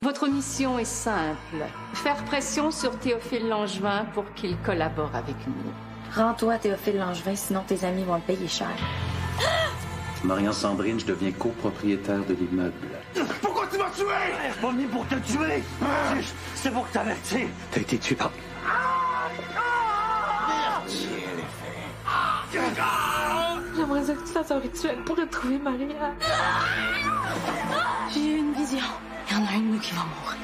Votre mission est simple. Faire pression sur Théophile Langevin pour qu'il collabore avec nous. Rends-toi, Théophile Langevin, sinon tes amis vont le payer cher. Marian Sandrine, je deviens copropriétaire de l'immeuble. Pourquoi tu m'as tué? Je suis pas venu pour te tuer. C'est pour t'avertir. T'as été tué par... J'aimerais ça que tu fasses un rituel pour retrouver Maria. J'ai eu une vision. Il y en a un de nous qui va mourir.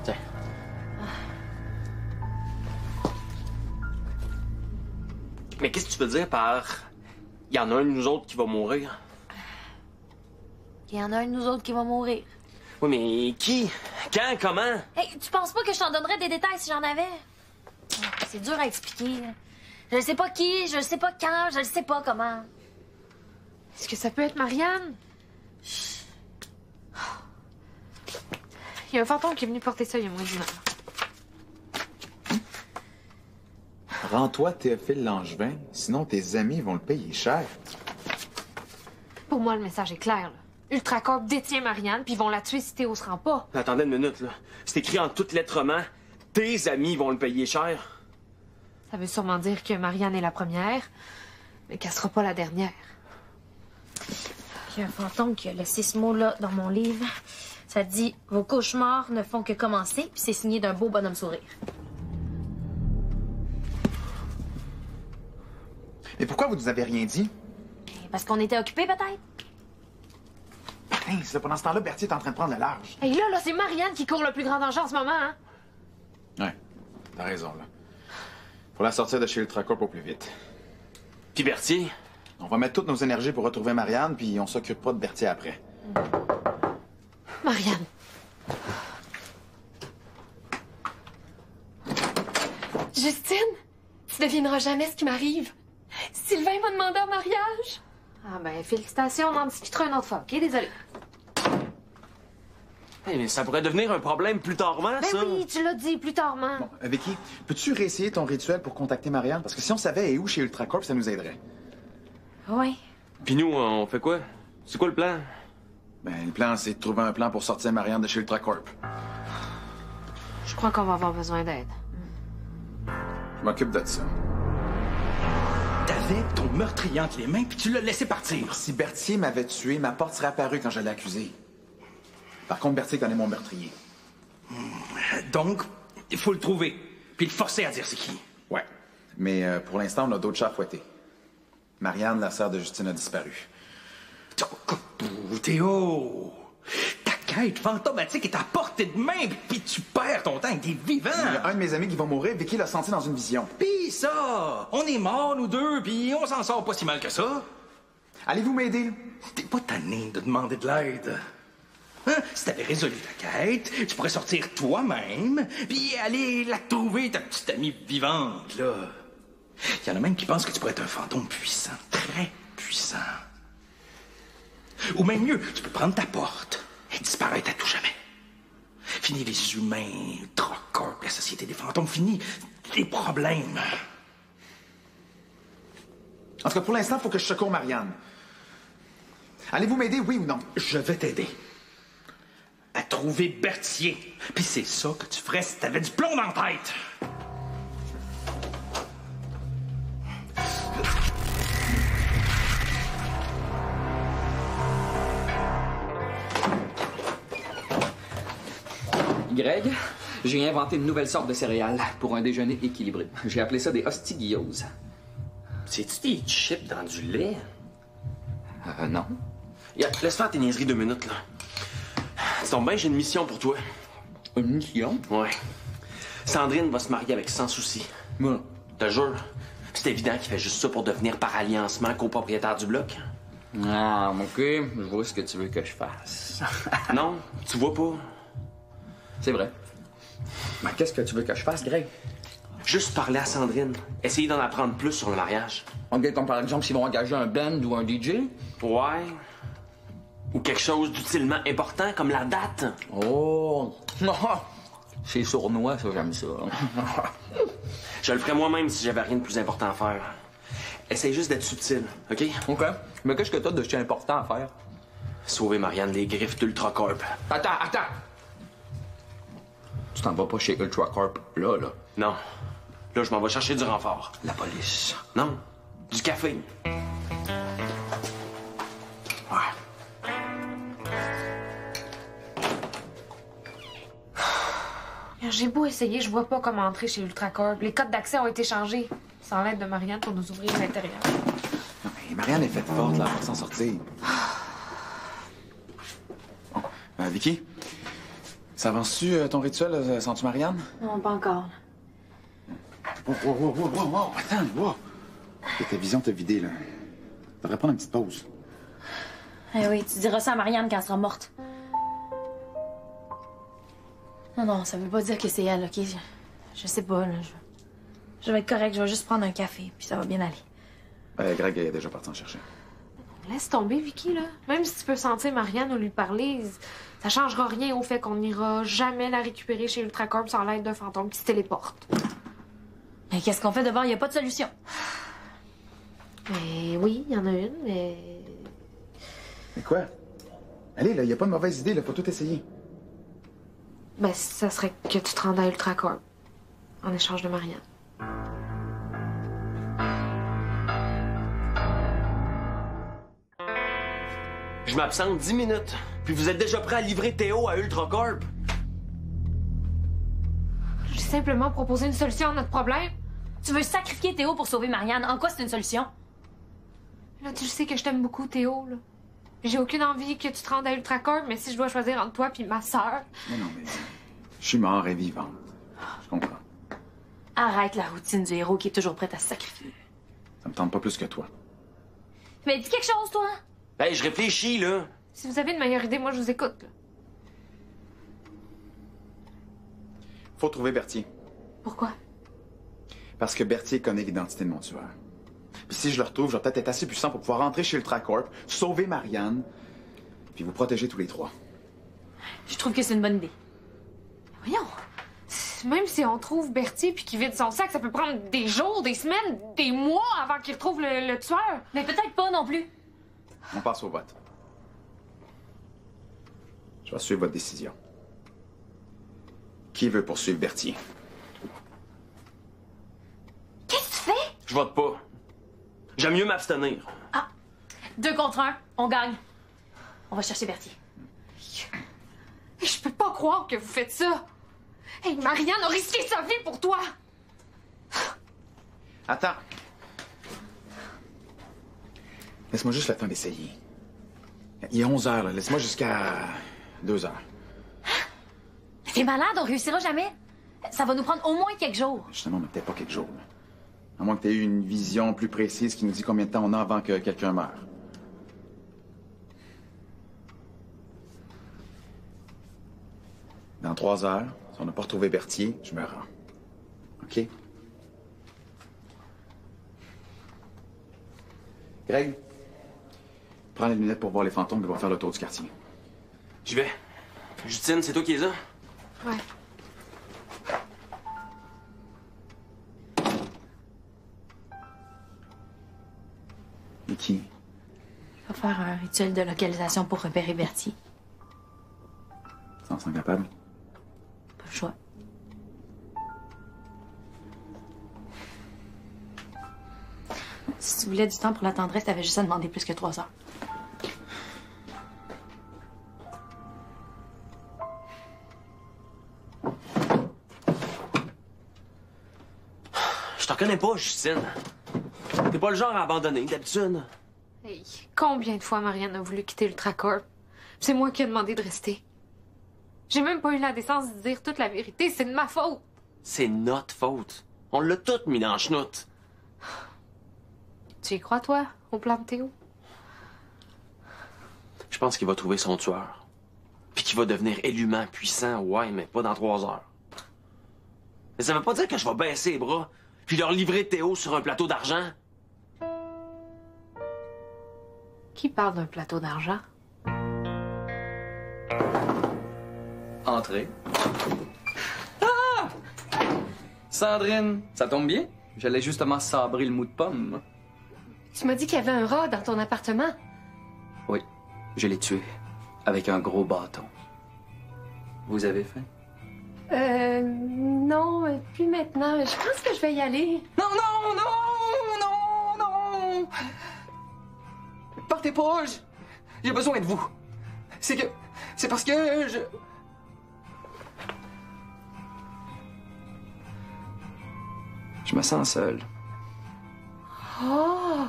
Tiens. Mais qu'est-ce que tu veux dire par... Il y en a un de nous autres qui va mourir? Il y en a un de nous autres qui va mourir. Oui, mais qui? Quand? Comment? Hey, tu penses pas que je t'en donnerais des détails si j'en avais? C'est dur à expliquer. Je ne sais pas qui, je ne sais pas quand, je ne sais pas comment. Est-ce que ça peut être Marianne? Il y a un fantôme qui est venu porter ça il y a moins d'une heure. Rends-toi, Théophile Langevin, sinon tes amis vont le payer cher. Pour moi, le message est clair, là. Ultracorp détient Marianne, puis ils vont la tuer si Théo se rend pas. Attendez une minute, là. C'est écrit en toutes lettrement. Tes amis vont le payer cher. Ça veut sûrement dire que Marianne est la première, mais qu'elle sera pas la dernière. Il y a un fantôme qui a laissé ce mot-là dans mon livre. Ça dit « Vos cauchemars ne font que commencer », puis c'est signé d'un beau bonhomme sourire. Mais pourquoi vous nous avez rien dit? Parce qu'on était occupés, peut-être? Mince, là, pendant ce temps-là, Berthier est en train de prendre le large. Et là, c'est Marianne qui court le plus grand danger en ce moment, hein? Ouais, t'as raison, là. Faut la sortir de chez Ultracorp au plus vite. Puis Berthier? On va mettre toutes nos énergies pour retrouver Marianne, puis on s'occupe pas de Berthier après. Marianne. Justine, tu devineras jamais ce qui m'arrive. Sylvain m'a demandé en mariage. Ah ben, félicitations, on en discutera une autre fois, OK? Désolée. Hey, mais ça pourrait devenir un problème plus tardement, Ben ça. oui, tu l'as dit, plus tardement. Bon, Vicky, peux-tu réessayer ton rituel pour contacter Marianne? Parce que si on savait elle est où chez Ultracorp, ça nous aiderait. Oui. Puis nous, on fait quoi? C'est quoi le plan? Ben, le plan, c'est de trouver un plan pour sortir Marianne de chez Ultracorp. Je crois qu'on va avoir besoin d'aide. Je m'occupe de ça. T'avais ton meurtrier entre les mains, puis tu l'as laissé partir. Si Berthier m'avait tué, ma porte serait apparue quand je l'ai accusé. Par contre, Berthier connaît mon meurtrier. Donc, il faut le trouver, puis le forcer à dire c'est qui. Ouais. Mais pour l'instant, on a d'autres chats à fouetter. Marianne, la sœur de Justine, a disparu. Théo, ta quête fantomatique est à portée de main, puis tu perds ton temps avec des vivants. Il y a un de mes amis qui va mourir, Vicky l'a senti dans une vision. Pis ça, on est morts, nous deux, puis on s'en sort pas si mal que ça. Allez-vous m'aider? T'es pas tanné de demander de l'aide. Hein? Si t'avais résolu ta quête, tu pourrais sortir toi-même, puis aller la trouver, ta petite amie vivante, là. Il y en a même qui pensent que tu pourrais être un fantôme puissant, très puissant. Ou même mieux, tu peux prendre ta porte et disparaître à tout jamais. Fini les humains, Ultracorp, la société des fantômes, fini les problèmes. En tout cas, pour l'instant, il faut que je secours Marianne. Allez-vous m'aider, oui ou non? Je vais t'aider à trouver Berthier. Puis c'est ça que tu ferais si t'avais du plomb dans la tête. Greg, j'ai inventé une nouvelle sorte de céréales pour un déjeuner équilibré. J'ai appelé ça des hostiguioses. C'est-tu des chips dans du lait? Non. Yeah, laisse faire tes niaiseries 2 minutes, là. C'est donc bien, j'ai une mission pour toi. Une mission? Ouais. Sandrine va se marier avec Sans Souci. Moi. Te jure. C'est évident qu'il fait juste ça pour devenir par alliancement copropriétaire du bloc. Ah, ok. Je vois ce que tu veux que je fasse. Non, tu vois pas. C'est vrai. Mais qu'est-ce que tu veux que je fasse, Greg? Juste parler à Sandrine. Essayer d'en apprendre plus sur le mariage. Ok, comme par exemple s'ils vont engager un band ou un DJ? Ouais. Ou quelque chose d'utilement important comme la date? Oh! C'est sournois, ça, j'aime ça. Je le ferais moi-même si j'avais rien de plus important à faire. Essaye juste d'être subtil, OK? OK. Mais qu'est-ce que t'as de si important à faire? Sauver Marianne des griffes d'Ultracorp. Attends! Tu t'en vas pas chez Ultracorp, là. Non. Là, je m'en vais chercher du renfort. La police. Non. Du café. Ouais. J'ai beau essayer, je vois pas comment entrer chez Ultracorp. Les codes d'accès ont été changés. Sans l'aide de Marianne pour nous ouvrir l'intérieur. Non, mais Marianne est faite forte, là, pour s'en sortir. Bon. Vicky, ça avance-tu ton rituel? Sens-tu Marianne? Non, pas encore. Wow. Attends, wow. Ta vision t'a vidé, là. T'aurais prendre une petite pause. Eh oui, tu diras ça à Marianne quand elle sera morte. Non, ça veut pas dire que c'est elle, OK? Je sais pas, là. Je vais être correct, je vais juste prendre un café, puis ça va bien aller. Greg est déjà parti en chercher. Laisse tomber, Vicky, là. Même si tu peux sentir Marianne ou lui parler, ça changera rien au fait qu'on n'ira jamais la récupérer chez Ultracorp sans l'aide d'un fantôme qui se téléporte. Mais qu'est-ce qu'on fait devant? Il n'y a pas de solution. Mais oui, il y en a une, mais... Mais quoi? Allez, là, y a pas de mauvaise idée, là. Faut tout essayer. Ben, ça serait que tu te rendes à Ultracorp. En échange de Marianne. Je m'absente 10 minutes. Puis vous êtes déjà prêt à livrer Théo à Ultracorp? J'ai simplement proposé une solution à notre problème. Tu veux sacrifier Théo pour sauver Marianne. En quoi c'est une solution? Là, tu sais que je t'aime beaucoup, Théo, là. J'ai aucune envie que tu te rendes à Ultracorp, mais si je dois choisir entre toi puis ma sœur... Mais non, mais... Je suis mort et vivante. Je comprends. Arrête la routine du héros qui est toujours prêt à se sacrifier. Ça me tente pas plus que toi. Mais dis quelque chose, toi! Hey, je réfléchis, là. Si vous avez une meilleure idée, moi, je vous écoute, là. Faut trouver Berthier. Pourquoi? Parce que Berthier connaît l'identité de mon tueur. Puis si je le retrouve, je vais peut-être être assez puissant pour pouvoir rentrer chez Ultracorp, sauver Marianne, puis vous protéger tous les trois. Je trouve que c'est une bonne idée. Voyons. Même si on trouve Berthier puis qu'il vide son sac, ça peut prendre des jours, des semaines, des mois avant qu'il retrouve le tueur. Mais peut-être pas non plus. On passe au vote. Je vais suivre votre décision. Qui veut poursuivre Berthier? Qu'est-ce que tu fais? Je vote pas. J'aime mieux m'abstenir. Ah, 2 contre 1, on gagne. On va chercher Berthier. Je peux pas croire que vous faites ça. Hey, Marianne a risqué sa vie pour toi. Attends. Laisse-moi juste le temps d'essayer. Il est 11 heures, là. Laisse-moi jusqu'à 2 heures. T'es malade, on réussira jamais. Ça va nous prendre au moins quelques jours. Justement, on n'a peut-être pas quelques jours. Là. À moins que tu aies eu une vision plus précise qui nous dit combien de temps on a avant que quelqu'un meure. Dans 3 heures, si on n'a pas retrouvé Berthier, je me rends. OK? Greg, prends les lunettes pour voir les fantômes et va faire le tour du quartier. J'y vais. Justine, c'est toi qui es là? Ouais. Et qui? On va faire un rituel de localisation pour repérer Berthier. T'en sens capable? Pas le choix. Si tu voulais du temps pour la tendresse, t'avais juste à demander plus que 3 heures. Je t'en connais pas, Justine. T'es pas le genre à abandonner, d'habitude. Hey, combien de fois Marianne a voulu quitter Ultracorp? C'est moi qui ai demandé de rester. J'ai même pas eu la décence de dire toute la vérité. C'est de ma faute. C'est notre faute. On l'a tout mis dans la chenoute. Tu y crois, toi, au plan de Théo? Je pense qu'il va trouver son tueur. Puis qu'il va devenir élument puissant, ouais, mais pas dans 3 heures. Mais ça veut pas dire que je vais baisser les bras puis leur livrer Théo sur un plateau d'argent. Qui parle d'un plateau d'argent? Entrez. Ah! Sandrine, ça tombe bien. J'allais justement sabrer le mou de pomme. Tu m'as dit qu'il y avait un rat dans ton appartement. Oui, je l'ai tué. Avec un gros bâton. Vous avez faim? Non, plus maintenant. Je pense que je vais y aller. Non, non, non, non, non! Partez pas, j'ai besoin de vous. C'est parce que je me sens seul. Oh!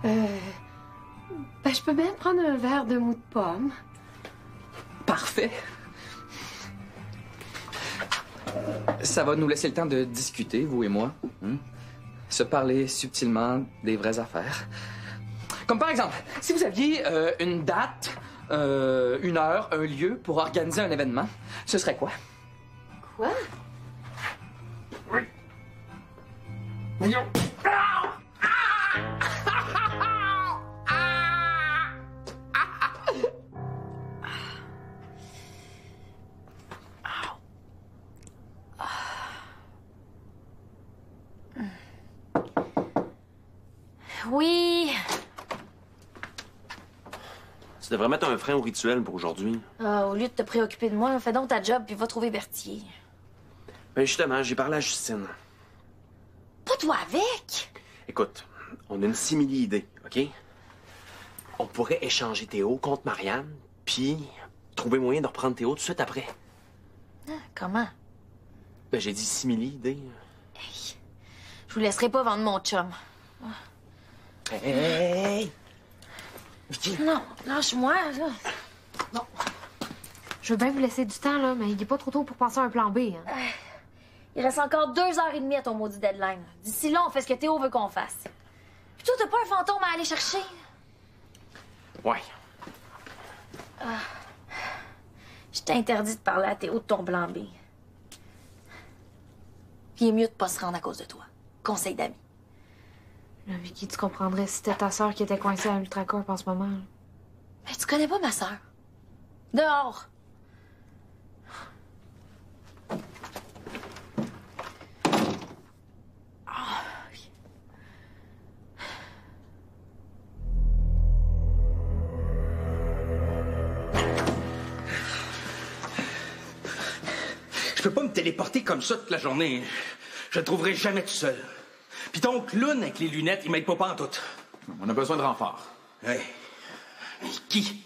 Je peux bien prendre un verre de mou de pomme. Parfait. Ça va nous laisser le temps de discuter, vous et moi. Se parler subtilement des vraies affaires. Comme par exemple, si vous aviez une date, une heure, un lieu pour organiser un événement, ce serait quoi? Quoi? Oui. Voyons. Oui. Tu devrais mettre un frein au rituel pour aujourd'hui. Au lieu de te préoccuper de moi, fais donc ta job puis va trouver Berthier. Ben justement, j'ai parlé à Justine. Pas toi avec? Écoute, on a une simili-idée, OK? On pourrait échanger Théo contre Marianne, puis trouver moyen de reprendre Théo tout de suite après. Comment? Ben j'ai dit simili-idée. Hey, je vous laisserai pas vendre mon chum. Hey! Non, lâche-moi, là. Non. Je veux bien vous laisser du temps, là, mais il est pas trop tôt pour penser à un plan B. Hein. Il reste encore 2h30 à ton maudit deadline. D'ici là, on fait ce que Théo veut qu'on fasse. Puis toi, t'as pas un fantôme à aller chercher? Ouais. Je t'ai interdit de parler à Théo de ton plan B. Puis il est mieux de pas se rendre à cause de toi. Conseil d'amis. Là, Vicky, tu comprendrais si c'était ta sœur qui était coincée à Ultracorp en ce moment. Là. Mais tu connais pas ma sœur. Dehors! Je peux pas me téléporter comme ça toute la journée. Je le trouverai jamais tout seul. Puis ton clown avec les lunettes, il m'aide pas en tout. On a besoin de renfort. Ouais. Mais qui?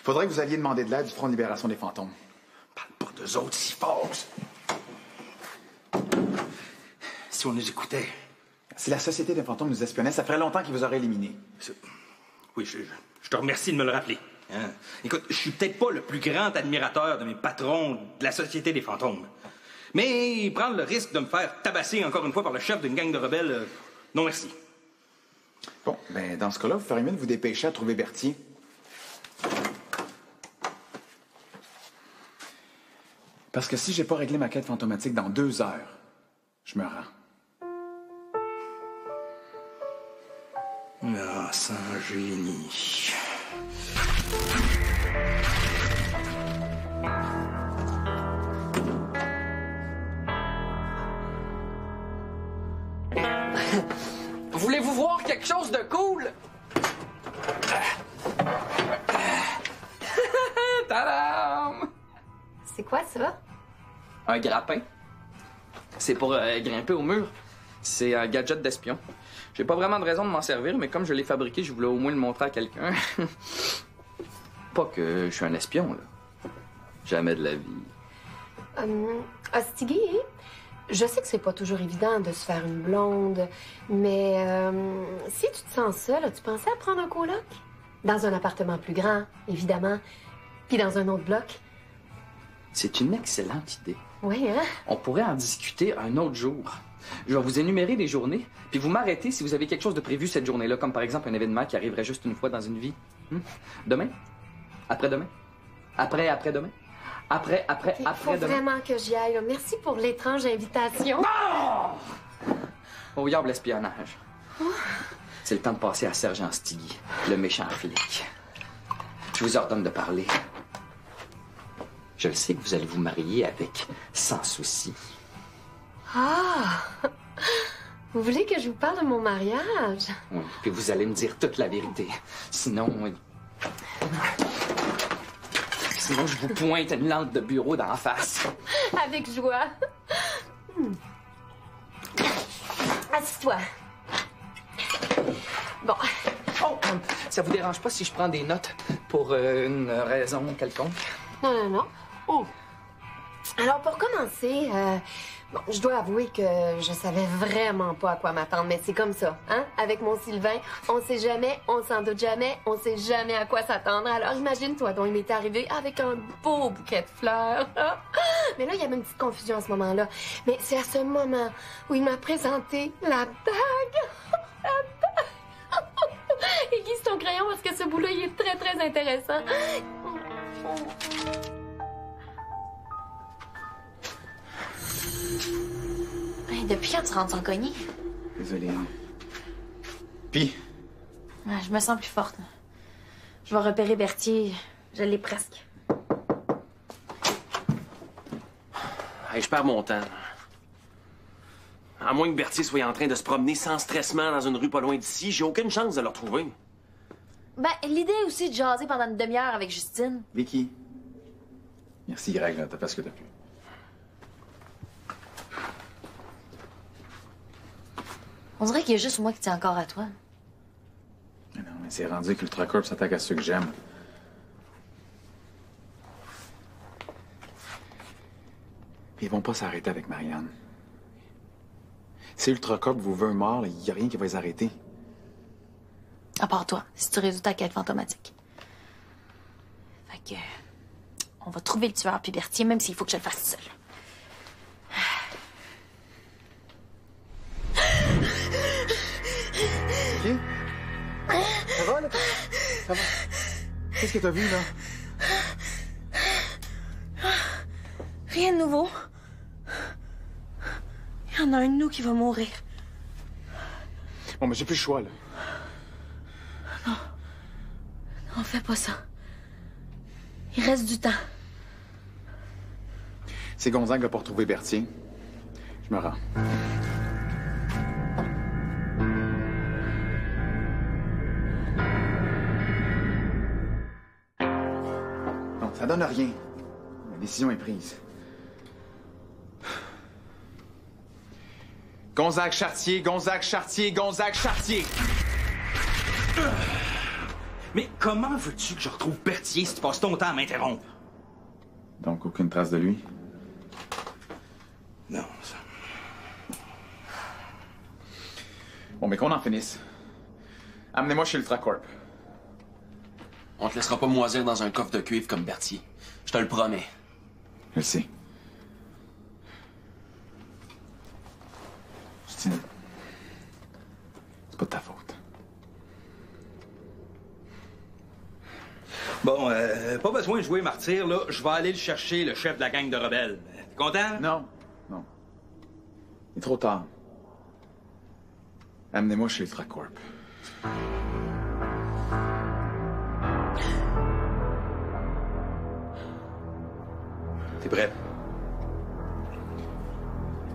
Faudrait que vous alliez demander de l'aide du Front de libération des fantômes. Parle pas d'eux autres si fort. Si on nous écoutait. Si la Société des fantômes nous espionnait, ça ferait longtemps qu'ils vous auraient éliminés. Oui, je te remercie de me le rappeler. Hein? Écoute, je suis peut-être pas le plus grand admirateur de mes patrons de la Société des fantômes. Mais prendre le risque de me faire tabasser encore une fois par le chef d'une gang de rebelles, non merci. Bon, ben dans ce cas-là, vous feriez mieux de vous dépêcher à trouver Berthier. Parce que si j'ai pas réglé ma quête fantomatique dans 2 heures, je me rends. Ah, sans génie. Voulez-vous voir quelque chose de cool? Tadam! C'est quoi ça? Un grappin. C'est pour grimper au mur. C'est un gadget d'espion. J'ai pas vraiment de raison de m'en servir, mais comme je l'ai fabriqué, je voulais au moins le montrer à quelqu'un. Pas que je suis un espion, là. Jamais de la vie. Hostigui, je sais que c'est pas toujours évident de se faire une blonde, mais si tu te sens seule, as-tu pensé à prendre un coloc? Dans un appartement plus grand, évidemment, puis dans un autre bloc. C'est une excellente idée. Oui, hein? On pourrait en discuter un autre jour. Je vais vous énumérer des journées, puis vous m'arrêtez si vous avez quelque chose de prévu cette journée-là, comme par exemple un événement qui arriverait juste une fois dans une vie. Demain? Après-demain? Après-après-demain? Après-après-après-demain? Il faut vraiment que j'y aille. Là. Merci pour l'étrange invitation. Non! Au diable l'espionnage. C'est le temps de passer à Sergent Stiggy, le méchant flic. Je vous ordonne de parler. Je le sais que vous allez vous marier avec Sans Souci. Ah! Vous voulez que je vous parle de mon mariage? Oui, puis vous allez me dire toute la vérité. Sinon... Sinon, je vous pointe une lampe de bureau d'en face. Avec joie. Assis-toi. Bon. Oh, ça vous dérange pas si je prends des notes pour une raison quelconque? Non, non, non. Oh! Alors, pour commencer, bon, je dois avouer que je savais vraiment pas à quoi m'attendre, mais c'est comme ça, hein? Avec mon Sylvain, on sait jamais, on s'en doute jamais, on sait jamais à quoi s'attendre. Alors, imagine-toi donc, il m'est arrivé avec un beau bouquet de fleurs. Mais là, il y avait une petite confusion à ce moment-là. Mais c'est à ce moment où il m'a présenté la bague. La bague. Aiguise ton crayon parce que ce bout-là, il est très, très intéressant. Hey, depuis quand tu rentres sans cogner? Désolé. Puis? Ouais, je me sens plus forte. Je vais repérer Berthier. Je l'ai presque. Hey, je perds mon temps. À moins que Berthier soit en train de se promener sans stressement dans une rue pas loin d'ici, j'ai aucune chance de le retrouver. Ben, l'idée aussi de jaser pendant une demi-heure avec Justine. Vicky. Merci, Greg, là. T'as fait ce que t'as pu. On dirait qu'il y a juste moi qui tiens encore à toi. Mais non, mais c'est rendu qu'Ultracorp s'attaque à ceux que j'aime. Puis ils vont pas s'arrêter avec Marianne. Si Ultracorp vous veut mort, il y a rien qui va les arrêter. À part toi, si tu résous ta quête fantomatique. Fait que... on va trouver le tueur puis Berthier, même s'il faut que je le fasse seul. OK? Ça va, là? Ça va? Qu'est-ce que t'as vu, là? Rien de nouveau. Il y en a un de nous qui va mourir. Bon, mais j'ai plus le choix, là. Non. Non, fais pas ça. Il reste du temps. C'est Gonzague va pas retrouver Berthier. Je me rends. Non, ça donne rien. La décision est prise. Gonzague Chartier, Gonzague Chartier, Gonzague Chartier! Mais comment veux-tu que je retrouve Berthier si tu passes ton temps à m'interrompre? Donc, aucune trace de lui? Non, ça... Bon, mais qu'on en finisse. Amenez-moi chez Ultracorp. On te laissera pas moisir dans un coffre de cuivre comme Berthier. Je te le promets. Je le sais. Justine, c'est pas de ta faute. Bon, pas besoin de jouer martyr, là. Je vais aller le chercher, le chef de la gang de rebelles. T'es content? Non, non. Il est trop tard. Amenez-moi chez Ultracorp. T'es prêt?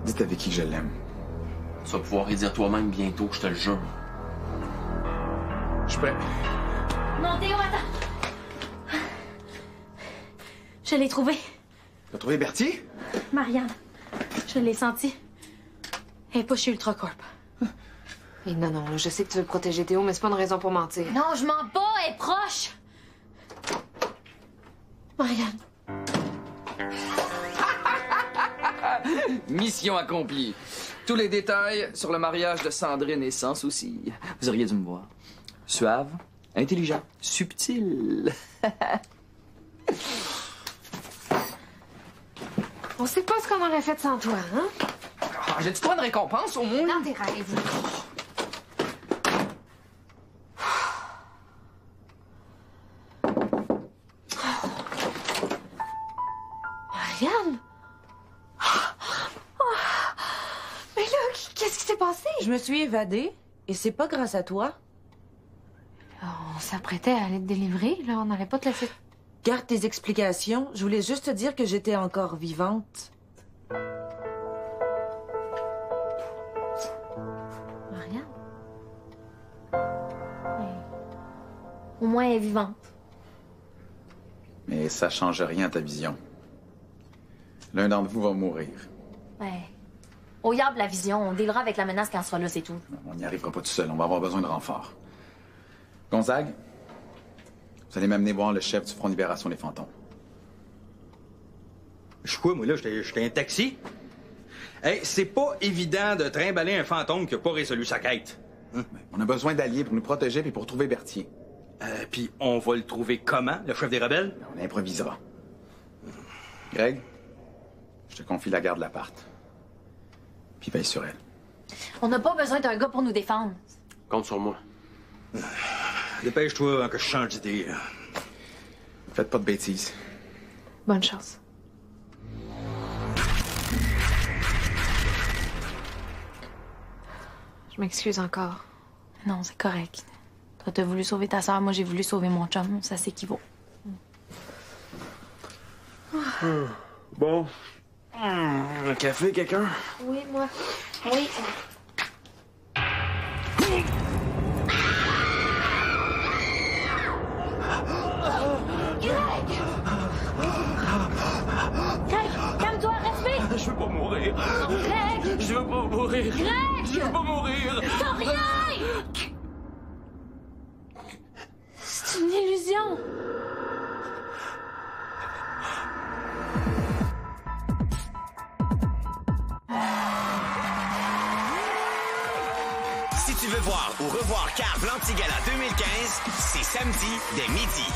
Dites à Vicky que je l'aime. Tu vas pouvoir y dire toi-même bientôt, je te le jure. Je suis prêt. Non, Théo, attends! Je l'ai trouvé. T'as trouvé Berthier? Marianne. Je l'ai senti. Elle est pas chez Ultracorp. Et non, non, je sais que tu veux protéger Théo, mais c'est pas une raison pour mentir. Non, je mens pas, elle est proche! Marianne. Mission accomplie. Tous les détails sur le mariage de Sandrine et Sans Souci. Vous auriez dû me voir. Suave, intelligent, subtil. On sait pas ce qu'on aurait fait sans toi, hein? Ah, j'ai-tu pas une récompense, au moins? Dans tes rêves. Marianne? Mais là, qu'est-ce qui s'est passé? Je me suis évadée, et c'est pas grâce à toi. Oh, s'apprêtait à aller te délivrer, là. On n'allait pas te laisser... Garde tes explications. Je voulais juste te dire que j'étais encore vivante. Marianne? Au moins, elle est vivante. Mais ça change rien à ta vision. L'un d'entre vous va mourir. Ouais. Au diable la vision, on dealera avec la menace quand elle sera là, c'est tout. On n'y arrivera pas tout seul, on va avoir besoin de renfort. Gonzague, vous allez m'amener voir le chef du Front de Libération des Fantômes. Je suis quoi, moi, là? J'étais un taxi? Hey, c'est pas évident de trimballer un fantôme qui a pas résolu sa quête. Hein? On a besoin d'alliés pour nous protéger et pour trouver Berthier. Puis on va le trouver comment, le chef des rebelles? On improvisera. Greg, je te confie la garde de l'appart. Puis veille sur elle. On n'a pas besoin d'un gars pour nous défendre. Compte sur moi. Dépêche-toi avant que je change d'idée. Faites pas de bêtises. Bonne chance. Je m'excuse encore. Non, c'est correct. Toi, t'as voulu sauver ta sœur, moi, j'ai voulu sauver mon chum. Ça s'équivaut. Bon. Un café, quelqu'un? Oui, moi. Oui. Greg, calme-toi, respire! Je veux pas mourir. Greg! Je veux pas mourir. Greg! Je veux pas mourir. T'as rien! C'est une illusion! Si tu veux voir ou revoir Carve l'Antigala 2015, c'est samedi dès midi.